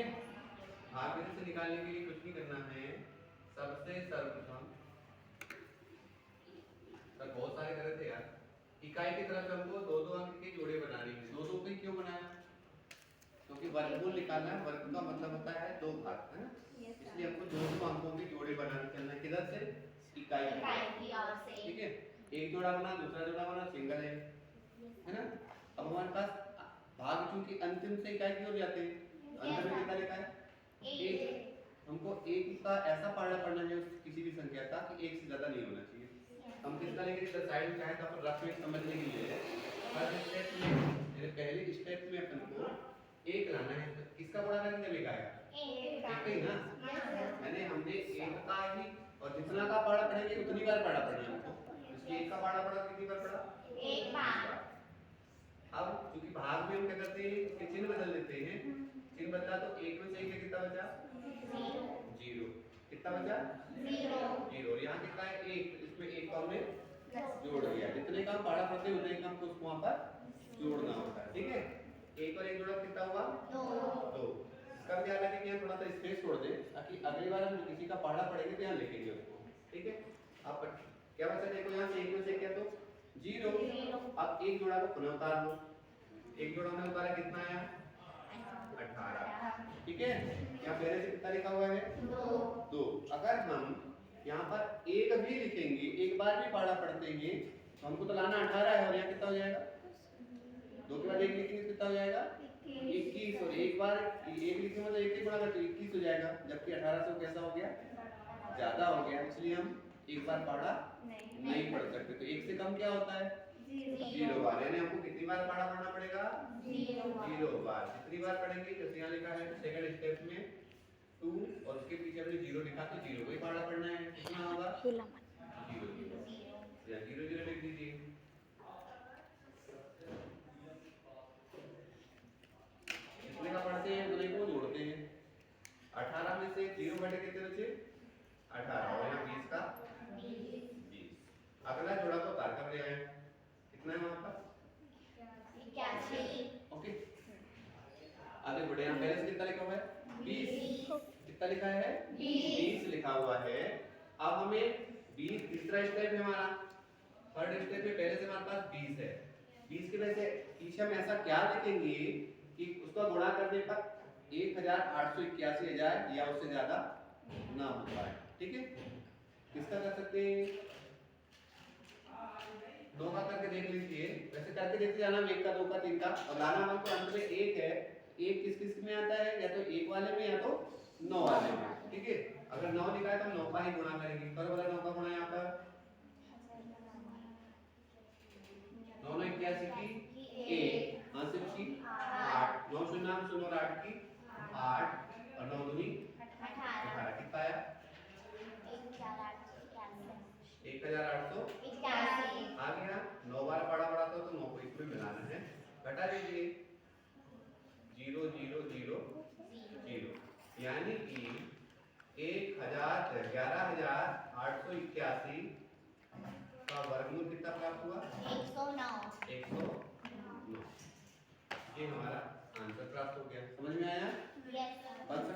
है। भाग में से निकालने के लिए कुछ नहीं करना है, सबसे सर्वप्रथम सर बहुत सारे करे थे यार, इकाई की तरफ हमको दो दो अंक के जोड़े बनाने हैं। दो दो पे क्यों बनाया? क्योंकि वर्गमूल निकालना है, वर्ग का मतलब होता है दो भाग, है ना? इसलिए हमको दो दो अंकों के जोड़े बनाने चलना है। किधर से? इकाई की ओर से। ठीक है, एक जोड़ा बना, दूसरा जोड़ा बना, सिंगल है ना? अब हमारे पास भाग चूंकि अंतिम से इकाई की ओर जाते हैं, अंत में कितना लिखा है? एक। हमको एक का ऐसा पढ़ना है किसी भी संख्या का कि एक से ज्यादा नहीं होना चाहिए। हम किसका लेंगे? साइड में चाहे तो अपन रफ में समझने के लिए हर स्टेप में, मेरे पहले स्टेप में अपन को एक लाना है। तो किसका बड़ा करके जब एक आएगा? एक ही ना, यानी हमने एक का ही, और जितना का पढ़ा पढ़ेंगे उतनी बार पढ़ा पढ़ना हमको। इसलिए एक का पढ़ा पढ़ा कितनी बार पढ़ा? एक बार। अब क्योंकि भाग में हम क्या करते हैं, इसके चिन्ह बदल देते हैं। चिन्ह बदला तो एक में से एक कितना बचा? जीरो। कितना बचा? जीरो। यहाँ कितना है? एक। इसमें एक को हमने जोड़ दिया। जितने का हम पढ़ा पढ़ते हैं उतने का हमको उसको वहां पर जोड़ना होता है। ठीक है, एक और एक जोड़ा कितना हुआ? दो। इसका ध्यान रखें कि यहाँ थोड़ा सा स्पेस छोड़ दें ताकि अगली बार हम किसी का पढ़ा पढ़ेंगे तो यहाँ लिखेंगे उसको। ठीक है, अब क्या बचा? देखो यहाँ से एक में से क्या तो जीरो। अब एक जोड़ा को पुनः उतार लो। एक जोड़ा में उतारा, कितना आया? 18। ठीक है, यहाँ पहले से कितना लिखा हुआ है? दो। अगर हम यहाँ पर एक भी लिखेंगे, एक बार भी पढ़ा पढ़ते हैं तो हमको तो लाना 18 है, और यहाँ कितना हो जाएगा? दो के बाद एक लिखेंगे कितना हो जाएगा? 21। और एक बार एक लिखेंगे मतलब एक ही पढ़ा तो 21 हो जाएगा, जबकि 18 से कैसा हो गया? ज्यादा हो गया। इसलिए हम एक बार पढ़ा नहीं पढ़ सकते। तो एक से कम क्या होता है? Zero bar. यानी हमको कितनी बार पढ़ा पढ़ना पड़ेगा? Zero bar. कितनी बार पढ़ेंगे? जैसे यहाँ लिखा है सेकंड स्टेप में 2 और उसके पीछे हमने जीरो लिखा तो जीरो को ही पढ़ा पढ़ना है। कितना होगा? जीरो जीरो, या जीरो जीरो लिख दीजिए। कितने का पढ़ते हैं उतने को जोड़ते हैं। 18 में से जीरो घटे कितने बचे? 18। और यहाँ 20 का 20। अगला जोड़ा तो उतार कर ले आए। कितना है वहां पर? 81। ओके, आगे बढ़े। यहाँ पहले से कितना लिखा हुआ है? 20। कितना लिखा है? 20 लिखा हुआ है। अब हमें 20 तीसरा स्टेप है हमारा, थर्ड स्टेप में पहले से हमारे पास 20 है। 20 के वजह से पीछे हम ऐसा क्या लिखेंगे कि उसका गुणा करने पर 1881 आ जाए या उससे ज्यादा ना हो पाए। ठीक है, किसका कर सकते हैं? दो का करके देख लीजिए। वैसे करके देखते जाना, एक का, दो का, तीन का, और लाना हमको अंत में एक है। एक किस किस में आता है? या तो एक वाले में या तो 9 वाले में। ठीक है, अगर 9 लिखा है तो हम 9 का ही गुणा करेंगे। करो वाला 9 का गुणा यहाँ पर 9 9 81 की 1, हां से बची 8, 9 शून्य 0 और 8 की 8, और 9 दूनी 18। कितना आया? 1881 आ गया। 9 बार पढ़ा पढ़ा तो 9 को इसमें मिलाना है। घटा दीजिए 0 0 0 0, यानी कि 11881 का वर्गमूल कितना प्राप्त हुआ? 109। 109। ये हमारा आंसर प्राप्त हो गया। समझ में आया? Yes sir.